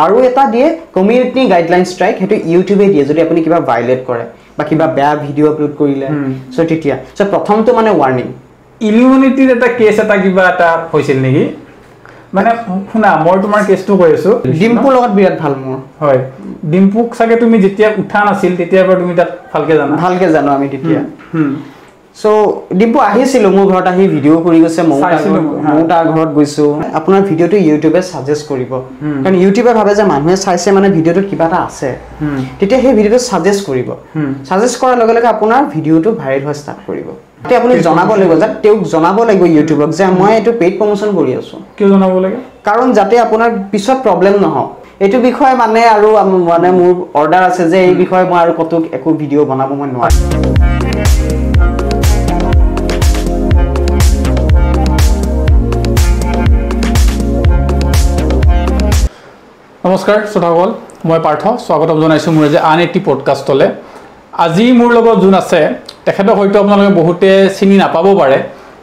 আৰু এটা দিয়ে কমিউনিটি গাইডলাইন ষ্ট্ৰাইক হেতু ইউটিউবে দিয়ে যদি আপুনি কিবা ভায়োলেট কৰে বা কিবা বেয়া ভিডিও আপলোড কৰিলে সো তেতিয়া সো প্ৰথমটো মানে ওয়াৰ্নিং ইলিউমিনিটিৰ এটা কেছ এটা কিবা এটা হৈছিল নেকি মানে শুনা মই তোমাৰ কেছটো কৈ আছো ডিম্পুৰ লগত বিৰাট ভাল মোৰ হয় ডিম্পুক সাগে তুমি যেতিয়া উঠা নাছিল তেতিয়াৰ পৰা তুমি তাক ভালকে জানো আমি তেতিয়া সো ডিম্পু আহিছিল মোৰ ঘৰত আহি ভিডিও কৰি গৈছে মই তাৰ ঘৰত গৈছো আপোনাৰ ভিডিওটো ইউটিউবে সাজেষ্ট কৰিব কাৰণ ইউটিউবে ভাবে যে মানুহে চাইছে মানে ভিডিওটোত কিবা এটা আছে তেতিয়া সেই ভিডিওটো সাজেষ্ট কৰিব সাজেষ্ট কৰাৰ লগে লগে আপোনাৰ ভিডিওটো ভাইৰেল হোৱা ষ্টাৰ্ট কৰিব তেতিয়া আপুনি জনাব লাগিব যে তেওঁক জনাব লাগিব ইউটিউবক যে মই এটো পেইড প্ৰমোশন কৰি আছো কিয় জনাব লাগে কাৰণ যাতে আপোনাৰ পিছত প্ৰবলেম নহওক এটো বিষয় মানে আৰু মানে মোৰ অৰ্ডাৰ আছে যে এই বিষয় মই আৰু কত একো ভিডিও বনাব মই নোৱাৰো নমস্কাৰ শ্ৰোতাসকল মই পাৰ্থ স্বাগতম জনাইছো মোৰ যে আন এটি পডকাষ্টলে আজি মোৰ লগত যোন আছে তেখেতক হয়তো আপোনালোকে বহুতে চিনি নাপাব পাৰে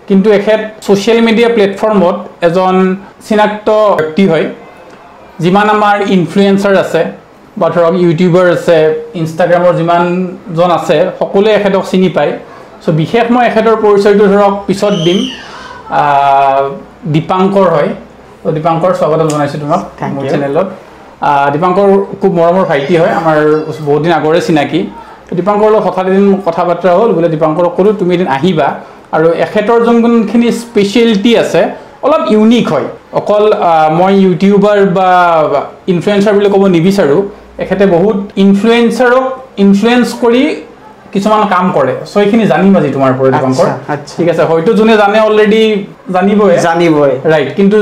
কিন্তু এখেত সোশ্যাল মিডিয়া প্লেটফৰ্মত এজন চিনাক্ত ব্যক্তি হয় যিমান আমাৰ ইনফ্লুয়েন্সাৰ আছে বা ধৰক ইউটিউবাৰ আছে ইনষ্টাগ্ৰামৰ যিমান জন আছে সকলোৱে এখেতক চিনি পায় সো বিশেষ মই এখেতৰ পৰিচয়টো ধৰক পিছত দিম দীপাংকৰ হয় তো দীপাংকৰ স্বাগতম জনাইছো তোমাক মোৰ চেনেলত দীপাংকৰ খুব মৰমৰ ভাইটি হয় আমাৰ বহুত দিন আগৰে চিনাকি দীপাংকৰ লগত কথা বাৰ্তা হ'ল বলে দীপাংকৰক ক'লো তুমি এদিন আহিবা আৰু এখেতৰ যোনখিনি স্পেশালিটি আছে অলপ ইউনিক হয় অকল মই ইউটিউবাৰ বা ইনফ্লুয়েন্সাৰ বুলি ক'ব নিবিচাৰো এখেতে বহুত ইনফ্লুয়েন্সাৰক ইনফ্লুয়েন্স কৰি কিছুমান কাম কৰে সো এইখিনি জানিম আজি তোমাৰ পৰা দীপাংকৰ ঠিক আছে হয়তো যোনে জানে অলৰেডি জানিবই ৰাইট কিন্তু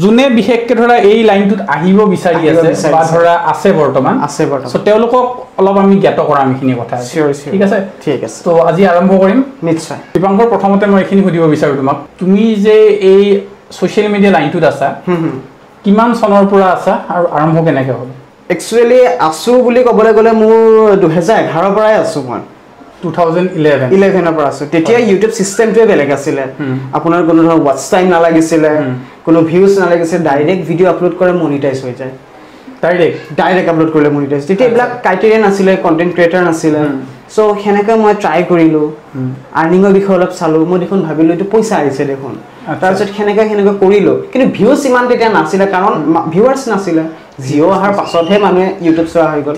যোনে বিশেষকে ধৰা এই লাইনটোত আহিব বিচাৰি আছে বা ধৰা আছে বৰ্তমান সো তেওঁলোকক অলপ আমি জ্ঞাত কৰা আমিখিনি কথা ঠিক আছে তো আজি আৰম্ভ কৰিম নিশ্চয় দীপাংকৰ প্ৰথমতে মই এইখিনি সুধিব বিচাৰো তোমাক তুমি যে এই সোশ্যাল মিডিয়া লাইনটোত আছা কিমান চনৰ পৰা আছা আৰু আৰম্ভ কেনেকৈ হ'ল একচুয়ালি আসু বুলি ক'বলৈ গলে মোৰ 2011 পৰাই আছো মই 2011 পৰা আছো তেতিয়া ইউটিউব সিস্টেমটোৱে বেলেগ আছিল আপোনাৰ কোনো ধৰ ওয়াচ টাইম নালাগিছিল কোনো ভিউজ নালাগিছিল ডাইৰেক্ট ভিডিও আপলোড কৰে মনিটাইজ হৈ যায় ডাইৰেক্ট আপলোড কৰিলে মনিটাইজ তেতিয়া এইবিলাক ক্ৰাইটেৰিয়া নাছিলে কন্টেন্ট ক্ৰিয়েটৰ নাছিলে সো হেনেকা মই ট্ৰাই কৰিলো আৰ্নিংৰ বিষয় অলপ চালো মই দেখোন ভাবিলো এটো পইচা আহিছে দেখোন তাৰপিছত হেনেকা কৰিলো কিন্তু ভিউজ ইমান তেতিয়া নাছিলে কাৰণ ভিউৱাৰ্স নাছিলে জিও আহাৰ পাছতহে মানুহে ইউটিউব চোৱা হৈ গ'ল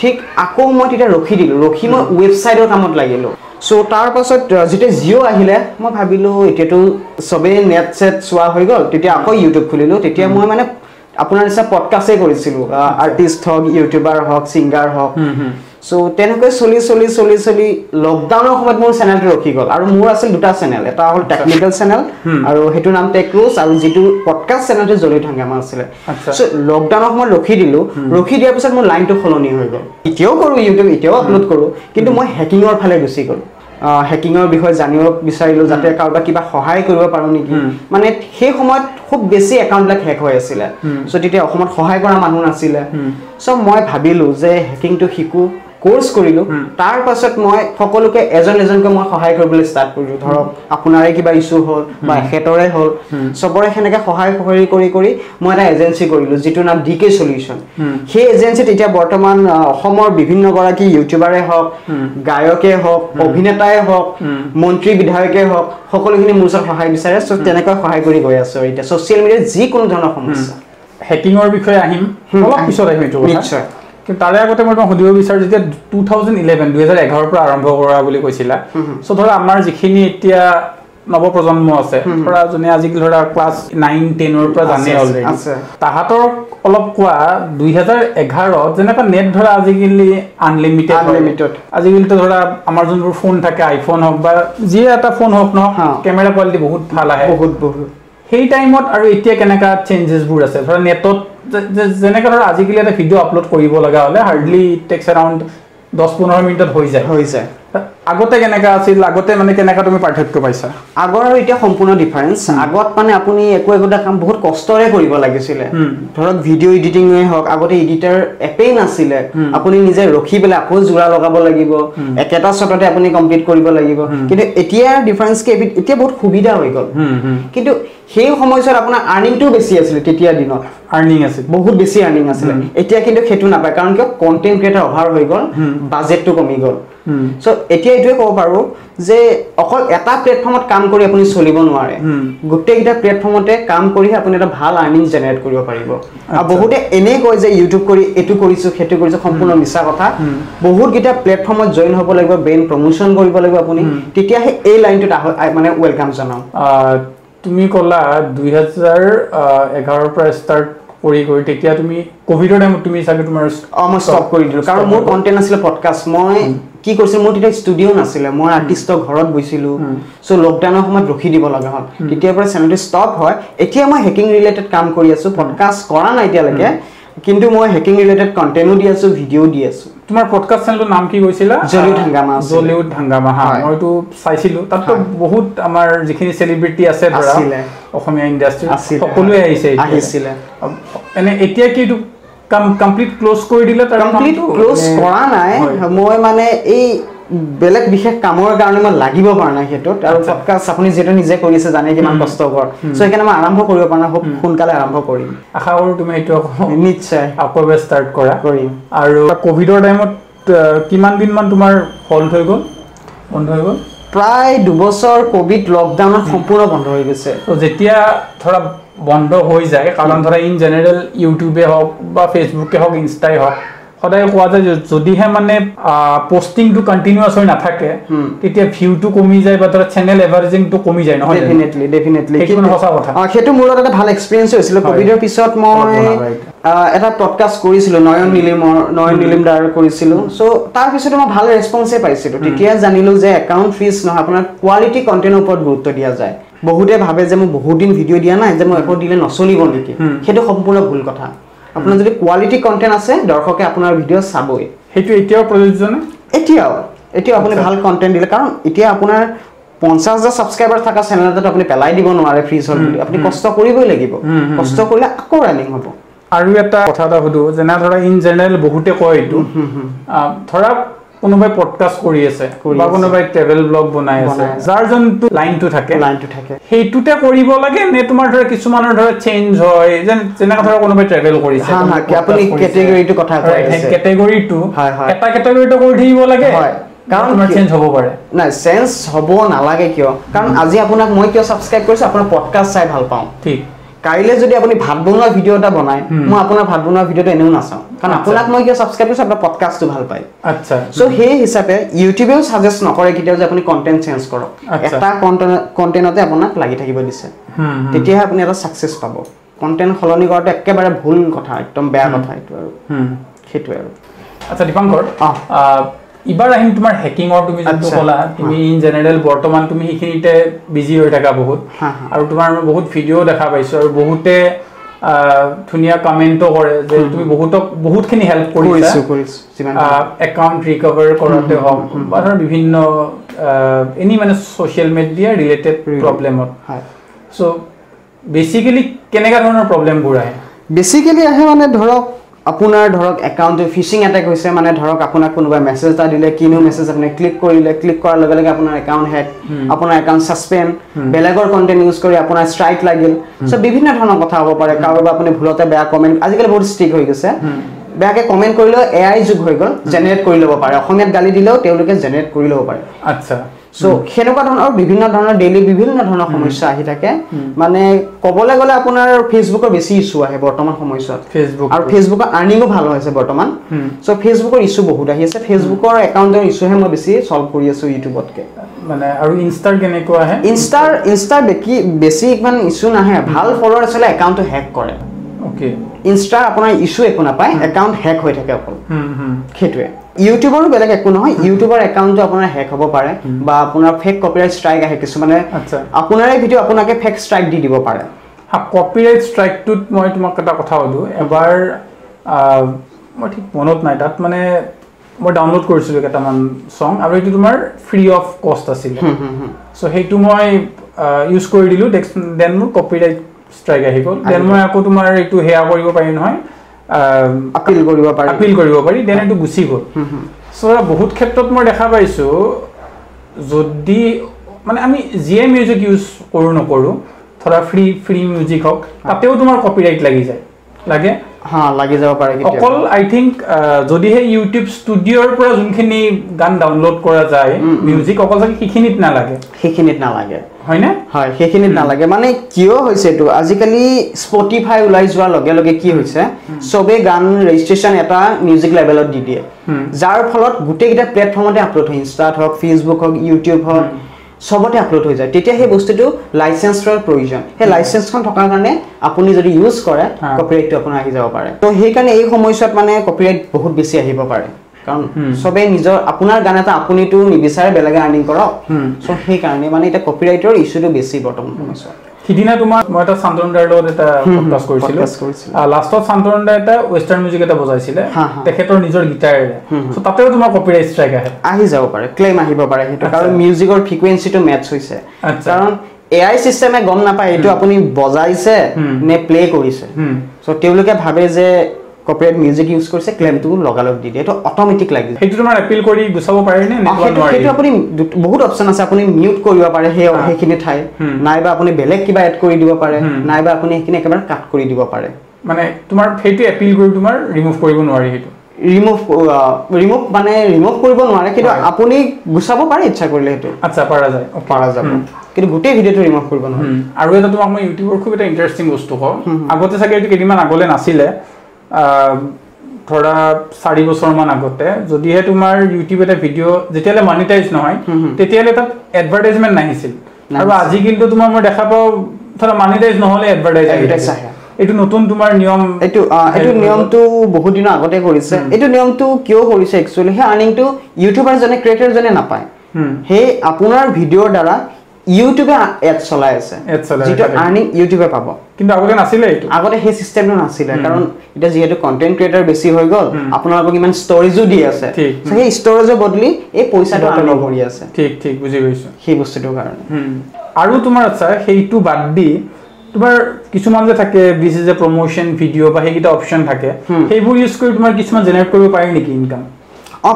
ঠিক আকৌ মই তেতিয়া ৰখি মই ৱেবসাইটৰ কামত লাগিলো সো তাৰ পাছত যেতিয়া জিও আহিলে মই ভাবিলো এতিয়াটো সবে নেট সেট চোৱা হৈ গ'ল তেতিয়া আকৌ ইউটিউব খুলিলো তেতিয়া মই মানে আপোনাৰ নিচিনা পডকাষ্টে কৰিছিলো আৰ্টিষ্ট হক ইউটিউবাৰ হক সিঙ্গাৰ হক সো তেনেকৈ চলি লকডাউনৰ সময়ত মোৰ চেনেলটো ৰখি গ'ল আৰু মোৰ আছিল দুটা চেনেল এটা হ'ল টেকনিক্যাল চেনেল আৰু হেতু নাম টেক ক্ৰুজ আৰু যেটো পডকাষ্ট চেনেলটো জ্বলি থাকে আমাৰ আছিল সো লকডাউনৰ সময়ত ৰখি দিয়াৰ পিছত মোৰ লাইনটো খলনি হৈ গ'ল এতিয়াও কৰো ইউটিউব এতিয়াও আপলোড কৰো কিন্তু মই হ্যাকিংৰ ফালে গুচি গ'ল হ্যাকিংৰ বিষয়ে জানিব বিচাৰিলো যাতে কাৰোবাক কিবা সহায় কৰিব পাৰো নেকি মানে সেই সময়ত খুব বেছি একাউণ্টবিলাক হ্যাক হৈ আছিল সো তেতিয়া অসমত সহায় কৰা মানুহ নাছিল সো মই ভাবিলো যে হ্যাকিংটো শিকো কোৰ্স কৰিলো তাৰ পাছত মই সকলোকে এজনকৈ মই সহায় কৰিবলৈ ষ্টাৰ্ট কৰিলো ধৰক আপোনাৰে কিবা ইস্যু হ'ল বা হেটৰে হ'ল সবৰে হেনেকা সহায় কৰি মই এটা এজেন্সি কৰিলো যেটো নাম ডিকে সলিউশন সেই এজেন্সিত এতিয়া বৰ্তমান অসমৰ বিভিন্ন গৰাকী ইউটিউবাৰে হওক গায়কে হওক অভিনেতাই হওক মন্ত্ৰী বিধায়কে হওক সকলোখিনি মোৰ ওচৰত সহায় বিচাৰে সো তেনেকৈ সহায় কৰি গৈ আছো এতিয়া সোশ্যাল মিডিয়াত যি কোনো ধৰণৰ সমস্যা হ্যাকিংৰ বিষয়ে আহিম অলপ পিছত আহিম এইটো নিশ্চয় কিন্তু তাৰে আগতে মই তোমাক সুধিব বিচাৰো যেতিয়া 2011 পৰা আৰম্ভ কৰা বুলি কৈছিলা সো ধৰা আমাৰ যিখিনি এতিয়া নৱপ্ৰজন্ম আছে ধৰা যোনে আজিকালি ধৰা ক্লাছ 9 10 ৰ পৰা জানে অলৰেডি তাহাতৰ অলপ কোৱা 2011 যেনেকা নেট ধৰা আজিকালি আনলিমিটেড আজিকালি তো ধৰা আমাৰ যোনবোৰ ফোন থাকে আইফোন হওক বা যি এটা ফোন হওক ন কেমেৰা কোৱালিটি বহুত ভাল আহে বহুত সেই টাইমত আৰু এতিয়া কেনেকা চেঞ্জেছ বোৰ আছে ধৰা নেটত যেনেকা ধৰা আজিকালি এটা ভিডিও আপলোড কৰিব লগা হলে হাৰ্ডলি টেক্স अराउंड 10-15 মিনিটত হৈ যায় আগতে কেনেকা আছিল আগতে মানে কেনেকা তুমি পাৰ্থক্য পাইছা আগৰ আৰু এতিয়া সম্পূৰ্ণ ডিফাৰেন্স আগত মানে আপুনি একোটা কাম বহুত কষ্টৰে কৰিব লাগিছিল ধৰক ভিডিও এডিটিংয়ে হওক আগতে এডিটৰ এপেই নাছিলে আপুনি নিজে ৰখি পেলাই আকৌ জোৰা লগাব লাগিব একেটা শটতে আপুনি কমপ্লিট কৰিব লাগিব কিন্তু এতিয়া ডিফাৰেন্স কি এতিয়া বহুত সুবিধা হৈ গ'ল কিন্তু সেই সময়ছোৱাত আপোনাৰ আৰ্নিংটো বেছি আছিল তেতিয়া দিনত আৰ্নিং আছিল বহুত বেছি আৰ্নিং আছিল এতিয়া কিন্তু সেইটো নাপায় কাৰণ কি কন্টেন্ট ক্ৰিয়েটৰ অভাৰ হৈ গ'ল বাজেটটো কমি গ'ল সো এতিয়া এইটোৱে ক'ব পাৰো যে অকল এটা প্লেটফৰ্মত কাম কৰি আপুনি চলিব নোৱাৰে গোটেইটা প্লেটফৰ্মতে কাম কৰি আপুনি এটা ভাল আৰ্নিং জেনাৰেট কৰিব পাৰিব আৰু বহুতে এনে কয় যে ইউটিউব কৰি এটো কৰিছো হেতু কৰিছো সম্পূৰ্ণ মিছা কথা বহুত গিটা প্লেটফৰ্মত জয়েন হ'ব লাগিব ব্ৰেণ্ড প্ৰমোশন কৰিব লাগিব আপুনি তেতিয়া এই লাইনটোত মানে ওয়েলকাম জনাও তুমি কলা 2011 পৰা ষ্টাৰ্ট কৰি তেতিয়া তুমি কোভিডৰ টাইমত তুমি সাগে তোমাৰ মই স্টপ কৰি দিলো কাৰণ মোৰ কন্টেন্ট আছিল পডকাষ্ট মই কি কৰিছিল মোৰ তেতিয়া ষ্টুডিও নাছিলে মই আৰ্টিষ্টৰ ঘৰত বৈছিলো সো লকডাউনৰ সময়ত ৰখি দিব লগা হ'ল তেতিয়াৰ পৰা চেনেলটো ষ্টপ হয় এতিয়া মই হেকিং ৰিলেটেড কাম কৰি আছো পডকাষ্ট কৰা নাই এতিয়ালৈকে কিন্তু মই হেকিং ৰিলেটেড কন্টেন্টও দি আছো ভিডিও দি আছো তোমাৰ পডকাষ্ট চেনেলৰ নাম কি কৈছিলা জলিউড হাংগামা মইটো চাইছিলো তাত বহুত আমাৰ যিখিনি সেলিব্ৰিটি আছে ধৰা অসমীয়া ইন্ডাস্ট্ৰি সকলোৱে আহিছিল এনে এতিয়া কি কমপ্লিট ক্লোজ কৰি দিলে তাৰ কমপ্লিট ক্লোজ কৰা নাই মই মানে এই বেলেগ বিশেষ কামৰ কাৰণে মই লাগিব পৰা নাই হেতত আৰু পডকাষ্ট আপুনি যেটো নিজে কৰিছে জানে কিমান কষ্টকৰ সো এখানে মই আৰম্ভ কৰিব পৰা নাই সোনকালে আৰম্ভ কৰিম আশা কৰো তুমি এটো নিশ্চয় আকৌ ষ্টাৰ্ট কৰিম আৰু কোভিডৰ টাইমত কিমান দিন মান তোমাৰ হল্ড হৈ গ'ল বন্ধ হৈ গ'ল প্ৰায় 2 বছৰ কোভিড লকডাউনত সম্পূৰ্ণ বন্ধ হৈ গৈছে তো যেতিয়া ধৰা বন্ধ হৈ যায় কাৰণ ধৰা ইন জেনাৰেল ইউটিউবে হওক বা ফেসবুকে হওক ইনষ্টাই হওক সদায় কোৱা যায় যদিহে মানে পোস্টিংটো কন্টিনিউয়াস হৈ নাথাকে তেতিয়া ভিউটো কমি যায় বা ধৰা চেনেল এভাৰেজিংটো কমি যায় নহয় ডেফিনেটলি কি মানে সঁচা কথা হেতু মোৰ এটা ভাল এক্সপেৰিয়েন্স হৈছিল কোভিডৰ পিছত মই এটা পডকাষ্ট কৰিছিলো নয়ন নিলিম দাৰ কৰিছিলো সো তাৰ পিছত মই ভাল ৰেসপন্সে পাইছিলো তেতিয়া জানিলো যে একাউন্ট ফিজ নহয় আপোনাৰ কোৱালিটি কন্টেন্টৰ ওপৰত গুৰুত্ব দিয়া যায় বহুতে ভাবে যে মই বহুত দিন ভিডিও দিয়া নাই যে মই একো দিলে নচলিব নেকি হেতু সম্পূৰ্ণ ভুল কথা আপোনাৰ যদি কোৱালিটি কন্টেন্ট আছে দৰ্শকে আপোনাৰ ভিডিও চাবই হেতু এতিয়াও প্ৰযোজ্য নে এতিয়া আপুনি ভাল কন্টেন্ট দিলে কাৰণ এতিয়া আপোনাৰ 50,000 সাবস্ক্ৰাইবাৰ থকা চেনেল এটাত আপুনি পেলাই দিব নোৱাৰে ফ্ৰী হ'ল বুলি আপুনি কষ্ট কৰিবই লাগিব কষ্ট কৰিলে আকৌ ৰানিং হ'ব আৰু এটা কথা এটা হদু যেনা ধৰা ইন জেনাৰেল বহুতে কয় এটো ধৰা কোনোবাই পডকাষ্ট কৰি আছে বা কোনোবাই ট্ৰেভেল ব্লগ বনাই আছে যাৰ জনটো লাইনটো থাকে হেইটুতে কৰিব লাগে নে তোমাৰ ধৰা কিছুমানৰ ধৰা চেঞ্জ হয় যেনা ধৰা কোনোবাই ট্ৰেভেল কৰিছে আপুনি ক্যাটাগৰীটো কথা কৈ আছে ক্যাটাগৰীটো এটা ক্যাটাগৰীটো কৰি দিব লাগে কাৰণ তোমাৰ চেঞ্জ হ'ব পাৰে না চেঞ্জ হ'ব নালাগে কিয় কাৰণ আজি আপোনাক মই কিয় সাবস্ক্ৰাইব কৰিছো আপোনাৰ পডকাষ্ট চাই ভাল পাওঁ ঠিক কাইলে যদি আপুনি ভাত বনোৱা ভিডিও এটা বনাই মই আপোনাৰ ভাত বনোৱা ভিডিওটো এনেও নাচাও কাৰণ আপোনাক মই কিয় সাবস্ক্ৰাইব কৰিছো আপোনাৰ পডকাষ্টটো ভাল পায় আচ্ছা সো সেই হিচাপে ইউটিউবেও সাজেষ্ট নকৰে কিটা যে আপুনি কন্টেন্ট চেঞ্জ কৰক এটা কন্টেন্টতে আপোনাক লাগি থাকিব দিছে তেতিয়া আপুনি এটা সাকসেস পাব কন্টেন্ট খলনি কৰাটো একেবাৰে ভুল কথা একদম বেয়া কথা এটো আৰু হেতু আৰু আচ্ছা দীপাঙ্কৰ ইবাৰ আহিম তোমাৰ হেকিংৰ তুমি যেটো কলা তুমি ইন জেনাৰেল বৰ্তমান তুমি হিখিনিতে বিজি হৈ থাকা বহুত আৰু তোমাৰ বহুত ভিডিও দেখা পাইছো আৰু বহুতে ধুনিয়া কমেন্টও কৰে যে তুমি বহুতখিনি হেল্প কৰিছা একাউন্ট ৰিকভাৰ কৰাতে হওক বা বিভিন্ন এনি মানে সোশ্যাল মিডিয়া ৰিলেটেড প্ৰবলেমত সো বেসিক্যালি কেনেকা ধৰণৰ প্ৰবলেমবোৰ আহে বেসিক্যালি আহে মানে ধৰক আপোনাৰ ধৰক একাউন্টে ফিশিং অ্যাটাক হৈছে মানে ধৰক আপোনাক কোনোবা মেসেজ এটা দিলে কিনো মেসেজ আপুনি ক্লিক কৰাৰ লগে লগে আপোনাৰ একাউন্ট হ্যাক আপোনাৰ একাউন্ট সাসপেন্ড বেলেগৰ কন্টেন্ট ইউজ কৰি আপোনাৰ স্ট্ৰাইক লাগিল সো বিভিন্ন ধৰণৰ কথা হ'ব পাৰে কাৰোবা আপুনি ভুলতে বেয়া কমেন্ট আজিকালি বহুত ষ্ট্ৰিক হৈ গৈছে বেয়াকে কমেন্ট কৰিলে এআই যুগ হৈ গ'ল জেনাৰেট কৰি ল'ব পাৰে অসমীয়াত গালি দিলেও তেওঁলোকে জেনাৰেট কৰি ল'ব পাৰে আচ্ছা সো হেনেকুৱা ধৰণৰ বিভিন্ন ধৰণৰ ডেইলি বিভিন্ন ধৰণৰ সমস্যা আহি থাকে মানে কবলে গলে আপোনাৰ ফেসবুকৰ বেছি ইস্যু আহে বৰ্তমান সময়ছোৱাত ফেসবুক আৰু ফেসবুকৰ আৰ্নিংও ভাল হৈছে বৰ্তমান সো ফেসবুকৰ ইস্যু বহুত আহি আছে ফেসবুকৰ একাউন্টৰ ইস্যুহে মই বেছি সলভ কৰি আছো ইউটিউবতকে মানে আৰু ইনষ্টাৰ কেনেকুৱা আহে ইনষ্টাৰ বেছি ইমান ইস্যু নাহে ভাল ফলোৱাৰ আছে একাউন্টটো হ্যাক কৰে ওকে ইনষ্টাৰ আপোনাৰ ইস্যু একো নাপায় একাউন্ট হ্যাক হৈ থাকে অকল হেতুৱে ইউটিউবৰো বেলেগ একো নহয় ইউটিউবৰ একাউন্টটো আপোনাৰ হ্যাক হ'ব পাৰে বা আপোনাৰ ফেক কপিৰাইট ষ্ট্ৰাইক আহে কিছুমানে আপোনাৰে ভিডিও আপোনাকে ফেক ষ্ট্ৰাইক দি দিব পাৰে কপিৰাইট ষ্ট্ৰাইকটোত মই তোমাক এটা কথা কলো এবাৰ মই ঠিক মনত নাই তাত মানে মই ডাউনলোড কৰিছিলোঁ কেইটামান ছং আৰু এইটো তোমাৰ ফ্ৰী অফ কষ্ট আছিলে চ' সেইটো মই ইউজ কৰি দিলোঁ দেন মোৰ কপিৰাইট ষ্ট্ৰাইক আহি গ'ল দেন মই আকৌ তোমাৰ এইটো সেয়া কৰিব পাৰি নহয় আপিল কৰিব পাৰি দেন এইটো গুচি গ'ল চ' বহুত ক্ষেত্ৰত মই দেখা পাইছোঁ যদি মানে আমি যিয়ে মিউজিক ইউজ কৰোঁ নকৰোঁ ধৰা ফ্ৰী মিউজিক হওক তাতেও তোমাৰ কপিৰাইট লাগি যায় লাগি যাব পাৰে অকল আই থিংক যদিহে ইউটিউব ষ্টুডিঅ'ৰ পৰা যোনখিনি গান ডাউনলোড কৰা যায় মিউজিক অকল চাগে সেইখিনিত নালাগে হয়নে হয় সেইখিনিত নালাগে মানে কিয় হৈছে এইটো আজিকালি স্পটিফাই ওলাই যোৱাৰ লগে লগে কি হৈছে চবে গান ৰেজিষ্ট্ৰেশ্যন এটা মিউজিক লেভেলত দি দিয়ে যাৰ ফলত গোটেইকেইটা প্লেটফৰ্মতে আপলোড হয় ইনষ্টাত হওক ফেচবুক হওক ইউটিউব হওক সবতে আপলোড হৈ যায় তেতিয়া সেই বস্তুটো লাইসেন্সৰ প্ৰয়োজন সেই লাইসেন্সখন থকাৰ কাৰণে আপুনি যদি ইউজ কৰে কপিৰাইটটো আপোনাৰ আহি যাব পাৰে তো সেই কাৰণে এই সময়ছোৱাত মানে কপিৰাইট বহুত বেছি আহিব পাৰে কাৰণ সবে নিজৰ আপোনাৰ গান এটা আপুনিটো নিবিচাৰে বেলেগে আৰ্নিং কৰক সো সেই কাৰণে মানে এটা কপিৰাইটৰ ইস্যুটো বেছি বৰ্তমান সময়ছোৱাত সিদিনা তোমাৰ মই এটা শান্তনুদাৰ লগত এটা পডকাষ্ট কৰিছিলোঁ লাষ্টত শান্তনুদা এটা ৱেষ্টাৰ্ণ মিউজিক এটা বজাইছিলে তেখেতৰ নিজৰ গিটাৰেৰে সো তাতেও তোমাৰ কপিৰাইট ষ্ট্ৰাইক আহি যাব পাৰে ক্লেইম আহিব পাৰে সেইটো কাৰণ মিউজিকৰ ফ্ৰিকুৱেন্সিটো মেটচ হৈছে কাৰণ এআই সিস্টেমে গম নাপায় এইটো আপুনি বজাইছে নে প্লে কৰিছে সো তেওঁলোকে ভাবে যে কপিৰাইট মিউজিক ইউজ কৰিছে ক্লেমটো লগালগ দি দিয়ে এটো অটোমেটিক লাগি যায় সেইটো তোমাৰ এপিল কৰি গুছাব পাৰে নে নোৱাৰি সেইটো আপুনি বহুত অপচন আছে আপুনি মিউট কৰিব পাৰে সেইখিনি ঠাই নাইবা আপুনি বেলেগ কিবা এড কৰি দিব পাৰে নাইবা আপুনি সেইখিনি একেবাৰে কাট কৰি দিব পাৰে মানে তোমাৰ সেইটো এপিল কৰি তোমাৰ ৰিমুভ কৰিব নোৱাৰি সেইটো ৰিমুভ কৰিব নোৱাৰে কিন্তু আপুনি গুছাব পাৰে ইচ্ছা কৰিলে সেইটো আচ্ছা পাৰা যাব কিন্তু গোটেই ভিডিঅটো ৰিমুভ কৰিব নোৱাৰে আৰু এটা তোমাক মই ইউটিউবৰ খুব এটা ইন্টাৰেষ্টিং বস্তু কওঁ আগতে চাগে এইটো কেইদিনমান আগলে নাছিলে ধৰা 4 বছৰমান আগতে যদিহে তোমাৰ ইউটিউব এটা ভিডিঅ' যেতিয়ালে মনিটাইজ নহয় তেতিয়ালে তাত এডভাৰটাইজমেন্ট নাহিছিল আৰু আজি কিন্তু তোমাৰ মই দেখা পাওঁ ধৰা মনিটাইজ নহলে এডভাৰটাইজ আহে এইটো নতুন তোমাৰ নিয়ম এইটো নিয়মটো বহুত দিন আগতে কৰিছে এইটো নিয়মটো কিয় কৰিছে একচুয়ালি হে আৰ্নিংটো ইউটিউবাৰ জনে ক্ৰিয়েটৰ জনে নাপায় হে আপোনাৰ ভিডিঅ'ৰ দ্বাৰা ইউটিউবে এড চলাই আছে যেটো আৰ্নিং ইউটিউবে পাব কিন্তু আগতে নাছিলে এইটো আগতে হে সিস্টেমটো নাছিলে কাৰণ এটা যেহেতু কন্টেন্ট ক্ৰিয়েটৰ বেছি হৈ গল আপোনালোকক ইমান ষ্টৰিজও দি আছে সো সেই ষ্টৰিজৰ বদলি এই পইচাটো আৰ্নিং কৰি আছে ঠিক বুজি পাইছো সেই বস্তুটোৰ কাৰণে আৰু তোমাৰ আচ্ছা সেইটো বাদ দি তোমাৰ কিছুমান যে থাকে this is a promotion video' বা হেকিটা অপচন থাকে সেইবোৰ ইউজ কৰি তোমাৰ কিছুমান জেনাৰেট কৰিব পাৰি নেকি ইনকাম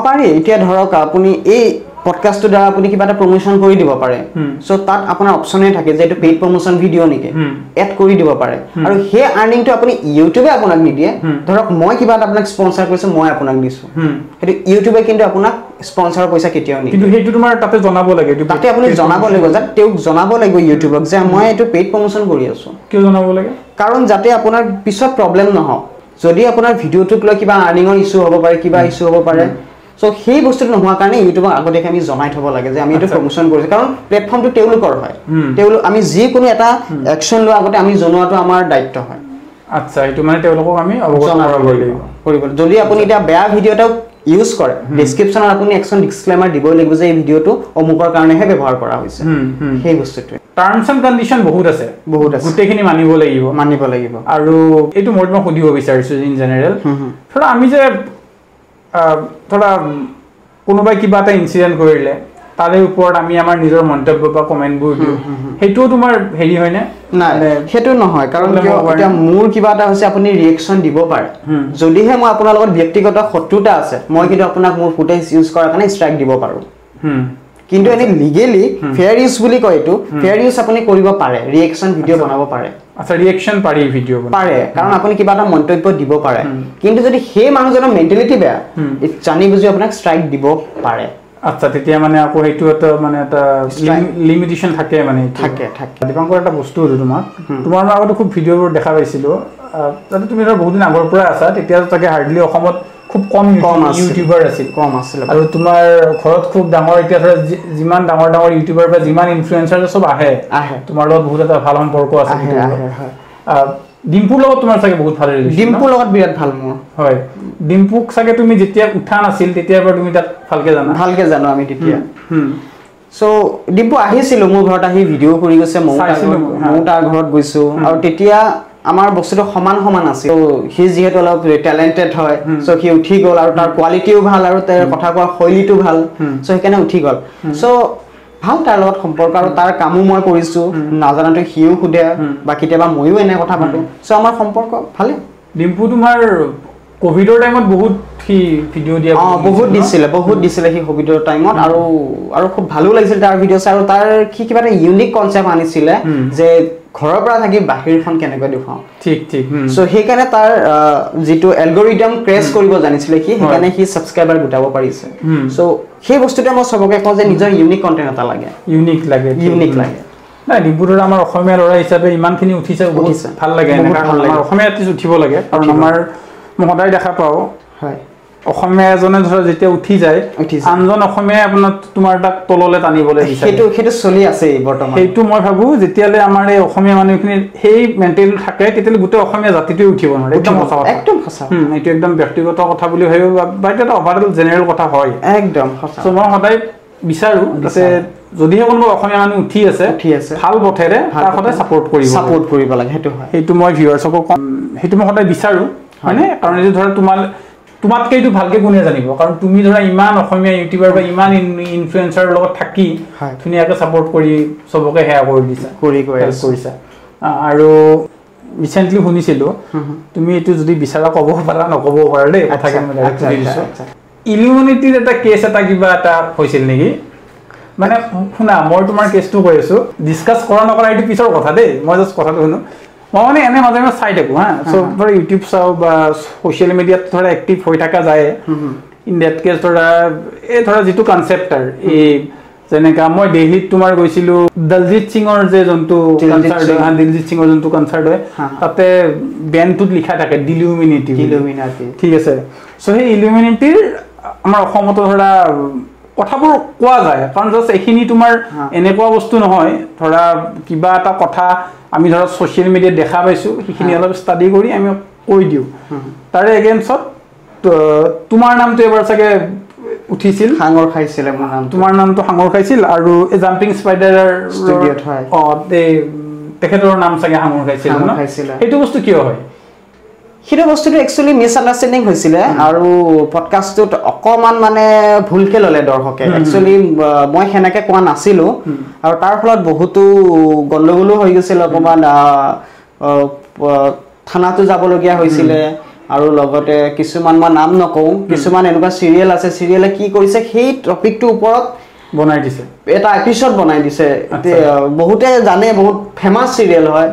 পাৰি এতিয়া ধৰক আপুনি এই পডকাষ্টটো দ্বাৰা আপুনি কিবা এটা প্ৰমোশন কৰি দিব পাৰে সো তাত আপোনাৰ অপচনে থাকে যে এটো পেইড প্ৰমোশন ভিডিঅ' নেকি এড কৰি দিব পাৰে আৰু হে আৰ্নিংটো আপুনি ইউটিউবে আপোনাক নিদিয়ে ধৰক মই কিবা এটা আপোনাক স্পন্সৰ কৰিছো মই আপোনাক দিছো হেতু ইউটিউবে কিন্তু আপোনাক স্পন্সৰৰ পইচা কেতিয়াও নিদিয়ে কিন্তু হেতু তোমাৰ তাতে জনাব লাগে তাতে আপুনি জনাব লাগিব যে তেওঁক জনাব লাগিব ইউটিউবক যে মই এটো পেইড প্ৰমোশন কৰি আছো কিয় জনাব লাগে কাৰণ যাতে আপোনাৰ পিছত প্ৰবলেম নহওক যদি আপোনাৰ ভিডিঅ'টোক লৈ কিবা আৰ্নিংৰ ইস্যু হ'ব পাৰে কিবা ইস্যু হ'ব পাৰে সো সেই বস্তুটো নোহোৱা কাৰণে ইউটিউবক আগতে আমি জনাই থব লাগে যে আমি এটো প্ৰমোশন কৰিছো কাৰণ প্লেটফৰ্মটো তেওঁলোকৰ হয় আমি যি কোনো এটা একচন লোৱা আগতে আমি জনোৱাটো আমাৰ দায়িত্ব হয় আচ্ছা এটো মানে তেওঁলোকক আমি অৱগত কৰিব যদি আপুনি এটা বেয়া ভিডিঅ' এটা ইউজ কৰে ডেসক্ৰিপচনত আপুনি একচন ডিসক্লেমাৰ দিব লাগিব যে এই ভিডিঅ'টো অমুকৰ কাৰণেহে ব্যৱহাৰ কৰা হৈছে সেই বস্তুটো টাৰ্মছ এণ্ড কণ্ডিশন বহুত আছে গোটেইখিনি মানিব লাগিব আৰু এইটো মই তোমাক সুধিব বিচাৰিছো ইন জেনেৰেল ধৰা আমি যে ধৰা কোনোবাই কিবা এটা ইনসিডেন্ট কৰিলে তাৰে ওপৰত আমি আমাৰ নিজৰ মন্তব্য বা কমেন্টবোৰ দিও হেতু তোমাৰ হেৰি হয় না নাই হেতু নহয় কাৰণ এটা মোৰ কিবা এটা হৈছে আপুনি ৰিঅ্যাকশন দিব পাৰে যদিহে মই আপোনাৰ লগত ব্যক্তিগত শত্ৰুতা আছে মই কিন্তু আপোনাক মোৰ ফুটেজ ইউজ কৰাৰ কাৰণে ষ্ট্ৰাইক দিব পাৰো কিন্তু এনে লিগেলি ফেয়াৰ ইউজ বুলি কয় এটো ফেয়াৰ ইউজ আপুনি কৰিব পাৰে ৰিঅ্যাকশন ভিডিঅ' বনাব পাৰে আচ্ছা ৰিঅ্যাকশন পাৰি ভিডিঅ' বনাব পাৰে কাৰণ আপুনি কিবা এটা মন্তব্য দিব পাৰে কিন্তু যদি সেই মানুহজনৰ মেন্টালিটি বেয়া জানি বুজি আপোনাক ষ্ট্ৰাইক দিব পাৰে আচ্ছা তেতিয়া মানে আকৌ হেতু এটা মানে এটা লিমিটেশন থাকে মানে থাকে দীপাংকৰ এটা বস্তু হলো তোমাৰ আগতে খুব ভিডিঅ'বোৰ দেখা পাইছিলো যাতে তুমি ধৰ বহুত দিন আগৰ পৰা আছা তেতিয়া তাকে হাৰ্ডলি অসমত খুব কম ইউটিউবাৰ আছিল আৰু তোমাৰ ঘৰত খুব ডাঙৰ এতিয়া ধৰ যিমান ডাঙৰ ইউটিউবাৰ বা যিমান ইনফ্লুয়েন্সাৰ সব আহে তোমাৰ লগত বহুত এটা ভাল সম্পৰ্ক আছে ডিম্পুৰ লগত তোমাৰ চাগে বহুত ভাল ৰিলেশ্যন ডিম্পুৰ লগত বিৰাট ভাল মোৰ হয় ডিম্পুক চাগে তুমি যেতিয়া উঠা নাছিল তেতিয়াৰ পৰা তুমি তাক ভালকে জানো আমি তেতিয়া সো ডিম্পু আহিছিল মোৰ ঘৰত আহি ভিডিঅ' কৰি গৈছে মই তাৰ ঘৰত গৈছো আৰু তেতিয়া আমাৰ বস্তুটো সমান সমান আছিল তো হি যিহেতু অলপ টেলেণ্টেড হয় সো হি উঠি গ'ল আৰু তাৰ কোৱালিটিও ভাল আৰু তাৰ কথা কোৱাৰ শৈলীটো ভাল সো সেইকাৰণে উঠি গ'ল সো ভাল তাৰ লগত সম্পৰ্ক আৰু তাৰ কামো মই কৰিছোঁ নাজানাটো সিও সোধে বা কেতিয়াবা ময়ো এনে কথা পাতোঁ সো আমাৰ সম্পৰ্ক ভালেই ডিম্পু তোমাৰ কোভিডৰ টাইমত বহুত সি ভিডিঅ' দিয়া বহুত দিছিলে সি কোভিডৰ টাইমত আৰু খুব ভালো লাগিছিল তাৰ ভিডিঅ' চাই আৰু তাৰ কি কিবা এটা ইউনিক কনচেপ্ট আনিছিলে যে ঘৰৰ পৰা থাকি বাহিৰখন কেনেকৈ দেখুৱাওঁ ঠিক সো সেইকাৰণে তাৰ যিটো এলগৰিদম ক্ৰেছ কৰিব জানিছিলে সেইকাৰণে সি ছাবস্ক্ৰাইবাৰ গোটাব পাৰিছে সো সেই বস্তুটোৱে মই চবকে কওঁ যে নিজৰ ইউনিক কণ্টেণ্ট এটা লাগে ইউনিক লাগে নাই ডিম্পু দাদা আমাৰ অসমীয়া ল'ৰা হিচাপে ইমানখিনি উঠিছে বহুত ভাল লাগে আমাৰ অসমীয়া আৰ্টিষ্ট উঠিব লাগে কাৰণ মই সদায় দেখা পাওঁ হয় অসমীয়া এজনে ধৰা যেতিয়া উঠি যায় আনজন অসমীয়াই আপোনাৰ তোমাৰ তাক তললৈ টানিবলৈ বিচাৰে সেইটো চলি আছে বৰ্তমান সেইটো মই ভাবোঁ যেতিয়ালৈ আমাৰ এই অসমীয়া মানুহখিনিৰ সেই মেণ্টেল থাকে তেতিয়ালৈ গোটেই অসমীয়া জাতিটোৱে উঠিব নোৱাৰে একদম সঁচা এইটো একদম ব্যক্তিগত কথা বুলি ভাবিব বা এইটো এটা অভাৰঅল জেনেৰেল কথা হয় একদম সঁচা চ' মই সদায় বিচাৰোঁ যাতে যদিহে কোনোবা অসমীয়া মানুহ উঠি আছে ভাল পথেৰে তাক সদায় ছাপোৰ্ট কৰিব লাগে সেইটো মই ভিউৱাৰ্ছকো কম সেইটো মই সদায় বিচাৰোঁ হয়নে কাৰণ এইটো ধৰা তোমাতকৈ এইটো ভালকৈ কোনে জানিব কাৰণ তুমি ধৰা ইমান অসমীয়া ইউটিউবাৰ বা ইমান ইনফ্লুৱেঞ্চাৰৰ লগত থাকি ধুনীয়াকৈ ছাপোৰ্ট কৰি চবকে সেয়া কৰি দিছা হেল্প কৰিছা আৰু ৰিচেণ্টলি শুনিছিলোঁ তুমি এইটো যদি বিচাৰা ক'ব পাৰা নক'ব পাৰা দেই কথাখিনি মই ডাইৰেক্ট সুধি দিছোঁ ইলিউমিনিটিৰ এটা কেছ এটা কিবা এটা হৈছিল নেকি মানে শুনা মই তোমাৰ কেছটো কৈ আছোঁ ডিছকাছ কৰা নকৰা এইটো পিছৰ কথা দেই মই জাষ্ট কথাটো শুনো মই মানে এনে মাজে মাজে চাই থাকোঁ চ' ধৰা ইউটিউব চাওঁ বা ছ'চিয়েল মিডিয়াত ধৰা এক্টিভ হৈ থকা যায় ইন ডেট কেছ ধৰা যিটো কনচেপ্টাৰ এই যেনেকা মই দিল্লীত তোমাৰ গৈছিলোঁ দলজিৎ সিঙৰ যে যোনটো কনচাৰ্ট হয় দিলজিৎ সিঙৰ যোনটো কনচাৰ্ট হয় তাতে বেণ্ডটোত লিখা থাকে ইলিউমিনিটি ঠিক আছে চ' সেই ইলিউমিনিটিৰ আমাৰ অসমতো ধৰা কথাবোৰ কোৱা যায় কাৰণ জাষ্ট এইখিনি তোমাৰ এনেকুৱা বস্তু নহয় ধৰা কিবা এটা কথা আমি ধৰা ছ'চিয়েল মিডিয়াত দেখা পাইছোঁ সেইখিনি অলপ ষ্টাডি কৰি আমি কৈ দিওঁ তাৰে এগেইনষ্টত তোমাৰ নামটো এবাৰ চাগে উঠিছিল সাঙৰ খাইছিলে মোৰ নাম তোমাৰ নামটো সাঙৰ খাইছিল আৰু এই জাম্পিং স্পাইডাৰৰ ষ্টুডিঅ'ত হয় তেখেতৰ নাম চাগে সাঙৰ খাইছিল সেইটো বস্তু কিয় হয় সেইটো বস্তুটো একচুৱেলি মিছ আণ্ডাৰষ্টেণ্ডিং হৈছিলে আৰু পডকাষ্টটোত অকণমান মানে ভুলকৈ ল'লে দৰ্শকে একচুৱেলি মই সেনেকৈ কোৱা নাছিলোঁ আৰু তাৰ ফলত বহুতো গণ্ডগোলো হৈ গৈছিল অকণমান থানাতো যাবলগীয়া হৈছিলে আৰু লগতে কিছুমান মই নাম নকওঁ কিছুমান এনেকুৱা চিৰিয়েল আছে চিৰিয়েলে কি কৰিছে সেই টপিকটোৰ ওপৰত বনাই দিছে এটা এপিছড বনাই দিছে বহুতে জানে বহুত ফেমাছ চিৰিয়েল হয়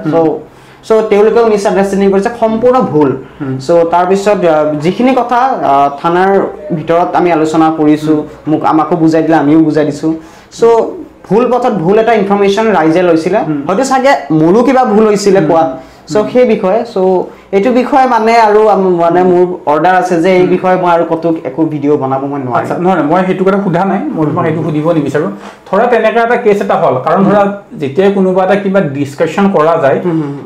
চ' তেওঁলোকেও মিছ আণ্ডাৰষ্টেণ্ডিং কৰিছে সম্পূৰ্ণ ভুল চ' তাৰপিছত যিখিনি কথা থানাৰ ভিতৰত আমি আলোচনা কৰিছোঁ আমাকো বুজাই দিলে আমিও বুজাই দিছোঁ চ' ভুল পথত ভুল এটা ইনফৰমেশ্যন ৰাইজে লৈছিলে হয়তো চাগে মোৰো কিবা ভুল হৈছিলে কোৱাত চ' সেই বিষয়ে চ' এইটো বিষয়ে মানে আৰু মানে মোৰ অৰ্ডাৰ আছে যে এই বিষয়ে মই আৰু ক'তো একো ভিডিঅ' বনাব মই নোৱাৰিম নহয় মই সেইটো কথা সোধা নাই মই তোমাক সেইটো সুধিব নিবিচাৰোঁ ধৰা তেনেকুৱা এটা কেছ এটা হ'ল কাৰণ ধৰা যেতিয়াই কোনোবা এটা কিবা ডিছকাশ্যন কৰা যায়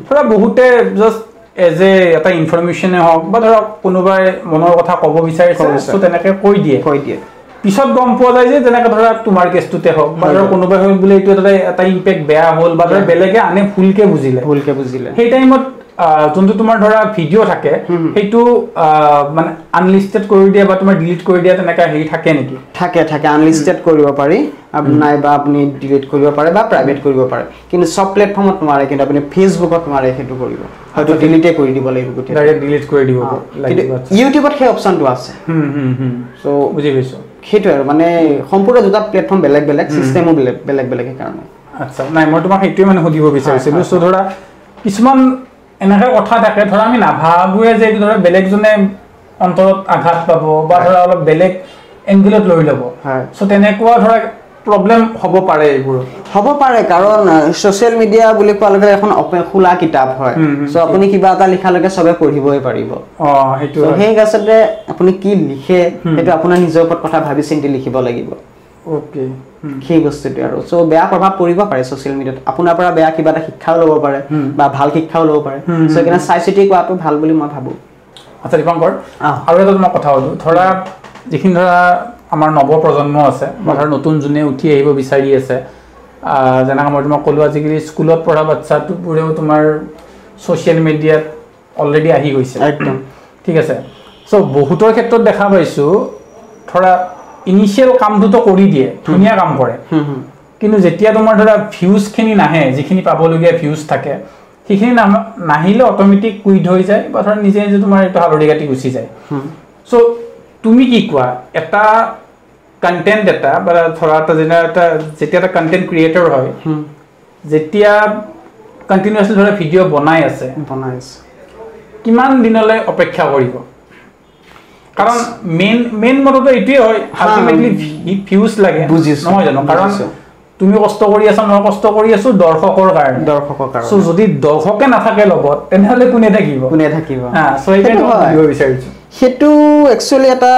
ধৰা বহুতে জাষ্ট এজ এটা ইনফৰমেশ্যনে হওক বা ধৰক কোনোবাই মনৰ কথা ক'ব বিচাৰিছে চ' তেনেকৈ কৈ দিয়ে পিছত গম পোৱা যায় যে যেনেকৈ ধৰা তোমাৰ কেছটোতে হওক বা ধৰা কোনোবাই হ'ল বোলে এইটো এটা ইম্পেক্ট বেয়া হ'ল বা ধৰা বেলেগে আনে ভুলকৈ বুজিলে সেই টাইমত যোনটো তোমাৰ ধৰা ভিডিঅ' থাকে সেইটো মানে আনলিষ্টেড কৰি দিয়া বা তোমাৰ ডিলিট কৰি দিয়া তেনেকুৱা হেৰি থাকে নেকি থাকে আনলিষ্টেড কৰিব পাৰি নাইবা আপুনি ডিলিট কৰিব পাৰে বা প্ৰাইভেট কৰিব পাৰে কিন্তু চব প্লেটফৰ্মত নোৱাৰে কিন্তু আপুনি ফেচবুকত নোৱাৰে সেইটো কৰিব হয়তো ডিলিটে কৰি দিব লাগিব ডাইৰেক্ট ডিলিট কৰি দিব কিন্তু ইউটিউবত সেই অপশ্যনটো আছে চ' বুজি পাইছোঁ সেইটোৱে আৰু মানে সম্পূৰ্ণ দুটা প্লেটফৰ্ম বেলেগ ছিষ্টেমো বেলেগ সেইকাৰণে আচ্ছা নাই মই তোমাক সেইটোৱে মানে সুধিব বিচাৰিছিলোঁ চ' ধৰা কিছুমান এনেকুৱা কথা থাকে ধৰা আমি নাভাবোৱে যে এইটো ধৰা বেলেগজনে অন্তৰত আঘাত পাব বা ধৰা অলপ বেলেগ এংগলত লৈ ল'ব চ' তেনেকুৱা ধৰা প্ৰব্লেম হ'ব পাৰে এইবোৰত হ'ব পাৰে কাৰণ ছ'চিয়েল মিডিয়া বুলি কোৱাৰ লগে এখন খোলা কিতাপ হয় চ' আপুনি কিবা এটা লিখালৈকে চবে পঢ়িবই পাৰিব সেইটো সেই আচলতে আপুনি কি লিখে সেইটো আপোনাৰ নিজৰ ওপৰত কথা ভাবি চিন্তি লিখিব লাগিব অ'কে সেই বস্তুটো আৰু চ' বেয়া প্ৰভাৱ পৰিব পাৰে ছ'চিয়েল মিডিয়াত আপোনাৰ পৰা বেয়া কিবা এটা শিক্ষাও ল'ব পাৰে বা ভাল শিক্ষাও ল'ব পাৰে চ' সেইকাৰণে চাই চিতি কোৱাটো ভাল বুলি মই ভাবোঁ আচ্ছা দীপাংকৰ আৰু এটা তোমাক কথা সুধোঁ ধৰা যিখিনি ধৰা আমাৰ নৱপ্ৰজন্ম আছে বা ধৰা নতুন যোনে উঠি আহিব বিচাৰি আছে যেনেকৈ মই তোমাক ক'লোঁ আজিকালি স্কুলত পঢ়া বাচ্ছাটোবোৰেও তোমাৰ ছ'চিয়েল মিডিয়াত অলৰেডি আহি গৈছে একদম ঠিক আছে চ' বহুতৰ ক্ষেত্ৰত দেখা পাইছোঁ ধৰা ইনিচিয়েল কামটোতো কৰি দিয়ে ধুনীয়া কাম কৰে কিন্তু যেতিয়া তোমাৰ ধৰা ভিউজখিনি নাহে যিখিনি পাবলগীয়া ভিউজ থাকে সেইখিনি নাহিলে অট'মেটিক কুইট হৈ যায় বা ধৰা নিজে নিজে তোমাৰ এইটো হালধি কাটি গুচি যায় চ' তুমি কি কোৱা এটা কণ্টেণ্ট এটা বা ধৰা যেতিয়া এটা কণ্টেণ্ট ক্ৰিয়েটৰ হয় যেতিয়া কণ্টিনিউৱাছলি ধৰা ভিডিঅ' বনাই আছে কিমান দিনলৈ অপেক্ষা কৰিব কাৰণ মেইন মতটো এইটোৱে হয় আল্টিমেটলি ভিউজ লাগে নহয় জানো কাৰণ তুমি কষ্ট কৰি আছা মই কষ্ট কৰি আছো দৰ্শকৰ কাৰণে সো যদি দৰ্শকে নাথাকে লগত তেনেহলে কোনে থাকিব সো এইটো মই বিচাৰিছো হেতু একচুয়ালি এটা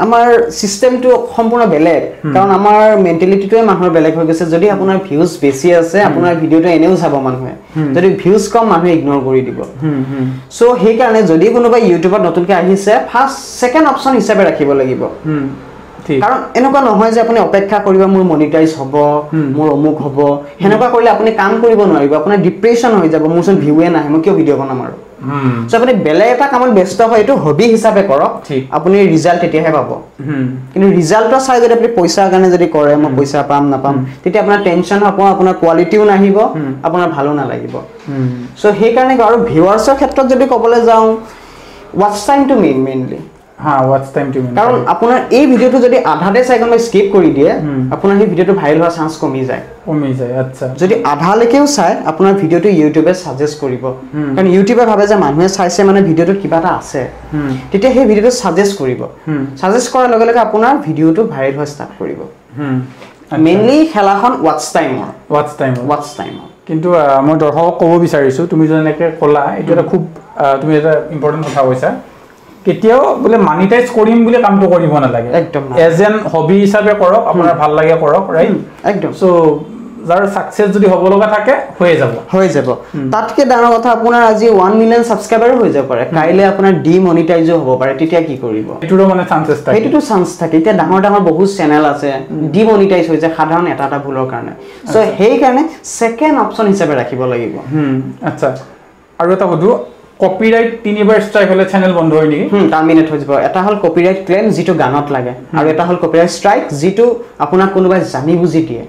আমাৰ সিস্টেমটো সম্পূৰ্ণ বেলেগ কাৰণ আমাৰ মেন্টালিটিটোৱে মানুহৰ বেলেগ হৈ গৈছে যদি আপোনাৰ ভিউজ বেছি আছে আপোনাৰ ভিডিওটো এনেও চাব মানুহে যদি ভিউজ কম মানুহে ইগনোৰ কৰি দিব সো সেই কাৰণে যদি কোনোবা ইউটিউবত নতুনকৈ আহিছে ফাৰ্স্ট সেকেন্ড অপচন হিচাপে ৰাখিব লাগিব কাৰণ এনেকুৱা নহয় যে আপুনি অপেক্ষা কৰিব মোৰ মনিটাইজ হ'ব মোৰ অমুক হ'ব হেনেকুৱা কৰিলে আপুনি কাম কৰিব নোৱাৰিব আপোনাৰ ডিপ্ৰেছন হৈ যাব মোৰ সব ভিউৱে নাহে মই কিয় ভিডিও বনাম আৰু সো আপুনি বেলেগ এটা কামত ব্যস্ত হয় এটো হবি হিচাপে কৰক আপুনি ৰিজাল্ট এতিয়াহে পাব কিন্তু ৰিজাল্টৰ চাই যদি আপুনি পইচাৰ কাৰণে যদি কৰে মই পইচা পাম নাপাম তেতিয়া আপোনাৰ টেনচন হ'ব আপোনাৰ কোৱালিটিও নাহিব আপোনাৰ ভালো নালাগিব সো সেই কাৰণে আৰু ভিউৱাৰ্ছৰ ক্ষেত্ৰত যদি ক'বলৈ যাওঁ ওয়াচ টাইমটো মেইনলি ওয়াচ টাইমটো মেইন কাৰণ আপোনাৰ এই ভিডিওটো যদি আধাতে চাই কোনোবাই স্কিপ কৰি দিয়ে আপোনাৰ সেই ভিডিওটো ভাইৰেল হোৱাৰ চান্স কমি যায় আচ্ছা যদি আধালৈকেও চাই আপোনাৰ ভিডিওটো ইউটিউবে সাজেষ্ট কৰিব কাৰণ ইউটিউবে ভাবে যে মানুহে চাইছে মানে ভিডিওটোত কিবা এটা আছে তেতিয়া সেই ভিডিওটো সাজেষ্ট কৰিব সাজেষ্ট কৰাৰ লগে লগে আপোনাৰ ভিডিওটো ভাইৰেল হোৱা ষ্টাৰ্ট কৰিব মেইনলি খেলাখন ওয়াচ টাইম কিন্তু মই দৰ্শকক ক'ব বিচাৰিছো তুমি যেনেকৈ ক'লা এইটো এটা খুব তুমি এটা ইম্পৰ্টেণ্ট কথা কৈছা কেতিয়াও বোলে মনিটাইজ কৰিম বুলি কামটো কৰিব নালাগে একদম এজ এন হবি হিচাপে কৰক আপোনাৰ ভাল লাগে কৰক ৰাইট একদম সো যাৰ সাকসেস যদি হ'ব লগা থাকে হৈ যাব তাতকে ডাঙৰ কথা আপোনাৰ আজি 1 মিলিয়ন সাবস্ক্ৰাইবাৰ হৈ যাব পাৰে কাইলে আপোনাৰ ডিমনিটাইজো হ'ব পাৰে তেতিয়া কি কৰিব এটোৰো মানে চান্সেস থাকে এটোটো চান্স থাকে এতিয়া ডাঙৰ বহুত চেনেল আছে ডিমনিটাইজ হৈ যায় সাধাৰণ এটা ভুলৰ কাৰণে সো সেই কাৰণে সেকেন্ড অপচন হিচাপে ৰাখিব লাগিব আচ্ছা আৰু এটা বস্তু কপিৰাইট তিনিবাৰ ষ্ট্ৰাইক হলে চ্যানেল বন্ধ হয় নেকি টাৰ্মিনেট হৈ যাব এটা হল কপিৰাইট ক্লেম যেটো গানত লাগে আৰু এটা হল কপিৰাইট ষ্ট্ৰাইক যেটো আপোনাক কোনোবাই জানি বুজি দিয়ে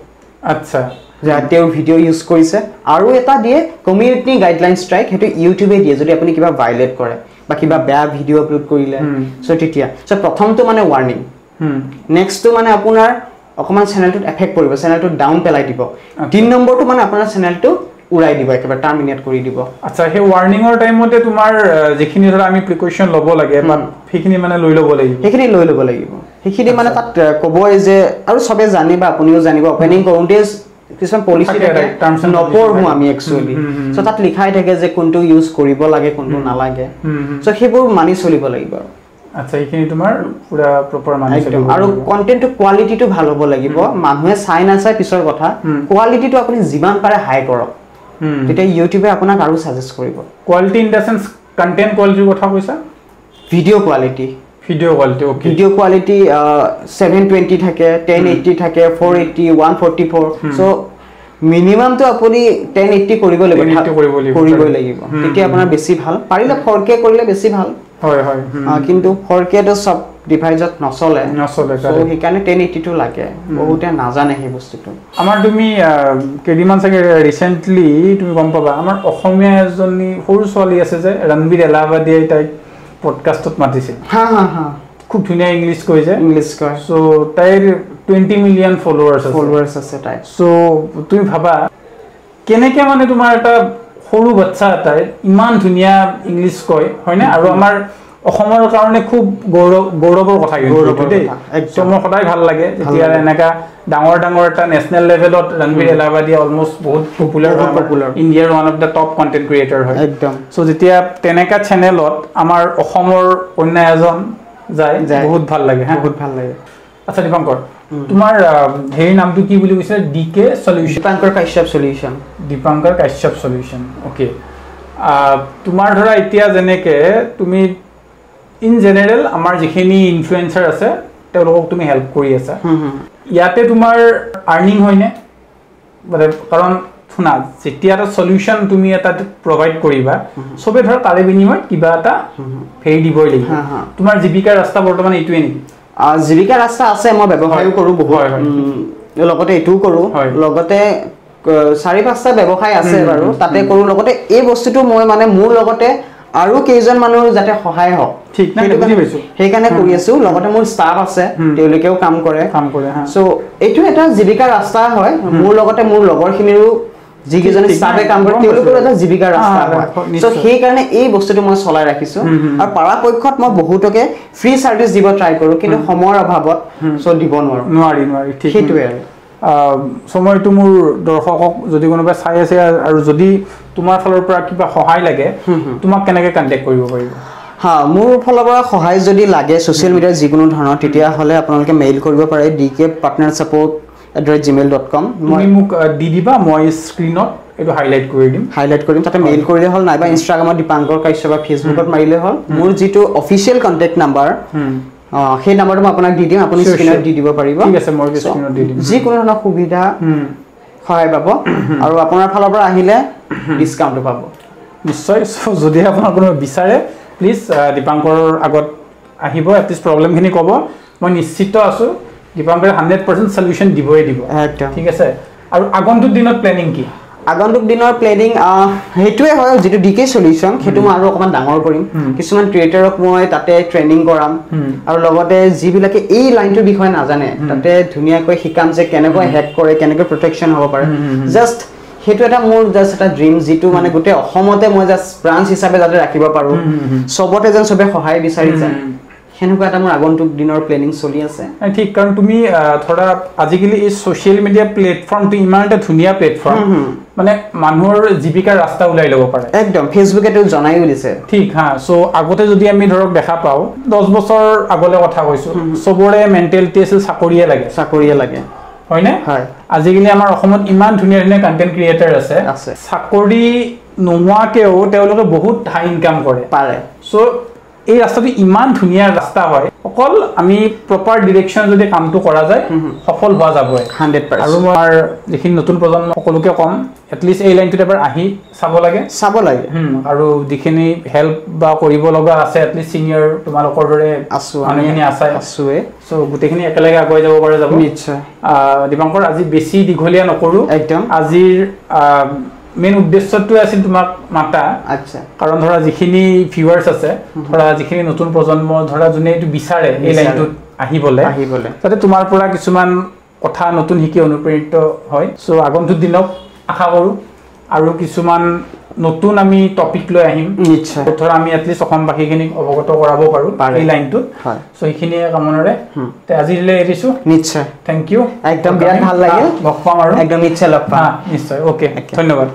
আচ্ছা যে তেওঁ ভিডিও ইউজ কৰিছে আৰু এটা দিয়ে কমিউনিটি গাইডলাইন ষ্ট্ৰাইক হেতু ইউটিউবে দিয়ে যদি আপুনি কিবা ভাইলেট কৰে বা কিবা বেয়া ভিডিও আপলোড কৰিলে সো তেতিয়া সো প্ৰথমটো মানে ওয়াৰ্নিং নেক্সটটো মানে আপোনাৰ অকমান চ্যানেলটোত এফেক্ট কৰিব চ্যানেলটো ডাউন পেলাই দিব 3 নম্বৰটো মানে আপোনাৰ চ্যানেলটো উৰাই দিব একেবাৰে টাৰ্মিনেট কৰি দিব আচ্ছা হে ওয়াৰ্নিংৰ টাইমতে তোমাৰ যেখিনি ধৰা আমি প্ৰিকশন ল'ব লাগে বা সেইখিনি মানে লৈ ল'ব লাগিব সেইখিনি মানে তাত ক'বই যে আৰু সবে জানিবা আপুনিও জানিব ওপেনিং কৰোঁতে কিছুমান পলিসি থাকে নপঢ়ো আমি একচুয়ালি সো তাত লিখাই থাকে যে কোনটো ইউজ কৰিব লাগে কোনটো নালাগে সো হেবোৰ মানি চলিব লাগিব আচ্ছা এইখিনি তোমাৰ পুৰা প্ৰপাৰ মানি চলিব আৰু কন্টেন্টটো কোৱালিটিটো ভাল হ'ব লাগিব মানুহে চাই না চাই পিছৰ কথা কোৱালিটিটো আপুনি যিমান পাৰে হাই কৰক তেতিয়া ইউটিউবে আপোনাক আৰু সাজেষ্ট কৰিব quality in the sense content কোৱালিটিৰ কথা কৈছা video quality okay video quality 720 থাকে 1080 থাকে 480 144 সো মিনিমাম তো আপুনি 1080 কৰিব লাগিব তেতিয়া আপোনাৰ বেছি ভাল পাৰিলে 4K কৰিলে বেছি ভাল হয় কিন্তু 4K তো সব ডিভাইসত নচলে সো সেইকাৰণে 1080 টো লাগে বহুতে নাজানে সেই বস্তুটো আমাৰ তুমি কেদিমান চাগে ৰিসেন্টলি তুমি গম পাবা আমাৰ অসমীয়া এজনী সৰু ছোৱালী আছে যে ৰণবীৰ এলাহাবাদীয়ে তাইক পডকাষ্টত মাতিছিল খুব ধুনীয়া ইংলিছ কয় সো তাইৰ 20 মিলিয়ন ফলোৱাৰ্ছ আছে তাই সো তুমি ভাবা কেনেকে মানে তোমাৰ এটা সৰু বাচ্চা এটাই ইমান ধুনীয়া ইংলিছ কয় হয়নে আৰু আমাৰ অসমৰ কাৰণে খুব গৌৰৱৰ কথা কিন্তু দেই একদম সদায় ভাল লাগে যেতিয়া এনেকা ডাঙৰ এটা নেশনেল লেভেলত ৰণবীৰ এলাহাবাদী অলমোস্ট বহুত পপুলাৰ ইণ্ডিয়াৰ one of the top content creator হয় একদম সো যেতিয়া তেনেকা চেনেলত আমাৰ অসমৰ অন্য এজন যায় বহুত ভাল লাগে বহুত ভাল লাগে আচ্ছা দীপাংকৰ তোমাৰ হেৰি নামটো কি বুলি কৈছে DK solution Dipankar Kashyap solution okay তোমাৰ ধৰা এতিয়া যেনেকে তুমি ইন জেনাৰেল আমাৰ যিখিনি ইনফ্লুয়েন্সাৰ আছে তেওঁলোকক তুমি হেল্প কৰি আছা ইয়াতে তোমাৰ আৰ্নিং হয়নে মানে কাৰণ শুনা যেতিয়া এটা সলিউশন তুমি এটা প্ৰভাইড কৰিবা সবে ধৰ তাৰে বিনিময় কিবা এটা ফেৰি দিবই লাগিব তোমাৰ জীৱিকাৰ ৰাস্তা বৰ্তমান এইটোৱে নেকি জীৱিকাৰ ৰাস্তা আছে মই ব্যৱসায়ও কৰো বহুত লগতে এটোও কৰো লগতে 4-5টা ব্যৱসায় আছে বাৰু তাতে কৰো লগতে এই বস্তুটো মই মানে মোৰ লগতে আৰু কেইজন মানুহৰ যাতে সহায় হওক ঠিক না বুজি পাইছো সেইকাৰণে কৰি আছো লগতে মোৰ ষ্টাফ আছে তেওঁলোকেও কাম কৰে সো এইটো এটা জীৱিকাৰ ৰাস্তা হয় মোৰ লগতে মোৰ লগৰখিনিৰো যিকেইজনে ষ্টাফে কাম কৰে তেওঁলোকৰ এটা জীৱিকাৰ ৰাস্তা হয় সো সেইকাৰণে এই বস্তুটো মই চলাই ৰাখিছো আৰু পৰাপক্ষত মই বহুতকে ফ্ৰী সাৰ্ভিস দিব ট্ৰাই কৰো কিন্তু সময়ৰ অভাৱত সো দিব নোৱাৰি ঠিক সেইটোৱে আৰু সময়টো মোৰ দৰ্শকক যদি কোনোবা চাই আছে আৰু যদি তোমাৰ ফালৰ পৰা কিবা সহায় লাগে তোমাক কেনেকৈ কন্টাক্ট কৰিব পাৰিব মোৰ ফালৰ পৰা সহায় যদি লাগে সোশ্যাল মিডিয়াৰ যিকোনো ধৰণৰ তেতিয়া হলে আপোনালোকে মেইল কৰিব পাৰে dkpartnersupport@gmail.com মই মোক দি দিবা মই স্ক্ৰিনত এটো হাইলাইট কৰিম তাতে মেইল কৰিলে হল নাইবা ইনষ্টাগ্ৰামত দীপাংকৰ কাশ্যপ বা ফেসবুকত মাৰিলে হল মোৰ যেটো অফিশিয়াল কন্টাক্ট নাম্বাৰ সেই নাম্বাৰটো মই আপোনাক দি দিম আপুনি স্ক্ৰিনত দি দিব পাৰিব ঠিক আছে মই স্ক্ৰিনত দি দিম যিকোনো ধৰণৰ সুবিধা সহায় পাব আৰু আপোনাৰ ফালৰ পৰা আহিলে ডিসকাউন্ট পাব নিশ্চয় যদি আপোনাৰ কোনো বিচাৰে প্লিজ দীপাংকৰ আগত আহিব এটলিষ্ট প্ৰবলেমখিনি ক'ব মই নিশ্চিত আছো দীপাংকৰে 100% সলিউশন দিবই দিব একদম ঠিক আছে আৰু আগন্তুক দিনত প্ল্যানিং কি আগন্তুক দিনৰ প্ল্যানিং হেতুৱে হয় যেটো ডিকে সলিউশন হেতু মই আৰু অকমান ডাঙৰ কৰিম কিছুমান ক্ৰিয়েটৰক মই তাতে ট্ৰেনিং কৰাম আৰু লগতে যিবিলাকে এই লাইনটোৰ বিষয়ে নাজানে তাতে ধুনিয়াকৈ শিকাম যে কেনেকৈ হ্যাক কৰে কেনেকৈ প্ৰটেকচন হ'ব পাৰে জাস্ট হেতু এটা মোৰ জাস্ট এটা ড্ৰিম যেটো মানে গোটে অসমতে মই জাস্ট ব্ৰাঞ্চ হিচাপে যাতে ৰাখিব পাৰো সবতে যেন সবে সহায় বিচাৰিছে হেনুকা এটা মোৰ আগন্তুক দিনৰ প্ল্যানিং চলি আছে ঠিক কাৰণ তুমি থোড়া আজিকালি এই সোশ্যাল মিডিয়া প্ল্যাটফৰ্মটো ইমান এটা ধুনিয়া প্ল্যাটফৰ্ম মানে মানুহৰ জীৱিকাৰ ৰাস্তা উলাই ল'ব পাৰে একদম ফেসবুকেটো জনাইও দিছে ঠিক সো আগতে যদি আমি ধৰক দেখা পাও 10 বছৰ আগলে কথা কৈছো সবৰে মেন্টালিটি আছিল চাকৰিয়ে লাগে হয়নে হয় আজিকালি আমাৰ অসমত ইমান ধুনিয়া ধুনিয়া কন্টেন্ট ক্ৰিয়েটৰ আছে চাকৰি নোহোৱাকেও তেওঁলোকে বহুত হাই ইনকাম কৰে পাৰে সো এই ৰাস্তাটো ইমান ধুনিয়া ৰাস্তা হয় অকল আমি প্ৰপাৰ ডিৰেকচন যদি কামটো কৰা যায় সফল হোৱা যাব 100% আৰু মই যিখিনি নতুন প্ৰজন্ম সকলোকে কম এটলিষ্ট এই লাইনটো এবাৰ আহি চাব লাগে আৰু যিখিনি হেল্প বা কৰিব লগা আছে এটলিষ্ট সিনিয়ৰ তোমালোকৰ দৰে আনুখিনি আছে সো গুটেখিনি একেলগে আগুৱাই যাব পাৰে যাব নিশ্চয় দীপাংকৰ আজি বেছি দীঘলীয়া নকৰো একদম আজিৰ মেইন উদ্দেশ্যটো আছিল তোমাক মাতা আচ্ছা কাৰণ ধৰা যিখিনি ভিউয়াৰ্স আছে ধৰা যিখিনি নতুন প্ৰজন্ম ধৰা জুনে এটো বিচাৰে এই লাইনটোত আহিবলে তাতে তোমাৰ পৰা কিছুমান কথা নতুন শিকি অনুপ্ৰেৰিত হয় সো আগন্তুক দিনক আশা কৰো আৰু কিছুমান নতুন আমি টপিক লৈ আহিম নিশ্চয় ধৰা আমি এটলিষ্ট অসমবাসীখিনিক অৱগত কৰাব পাৰো এই লাইনটোত সো এইখিনি কামনাৰে তে আজিলৈ এৰিছো নিশ্চয় থ্যাংক ইউ একদম বিৰাট ভাল লাগিল লগ পাম আৰু একদম নিশ্চয় লগ পাম নিশ্চয় ওকে ধন্যবাদ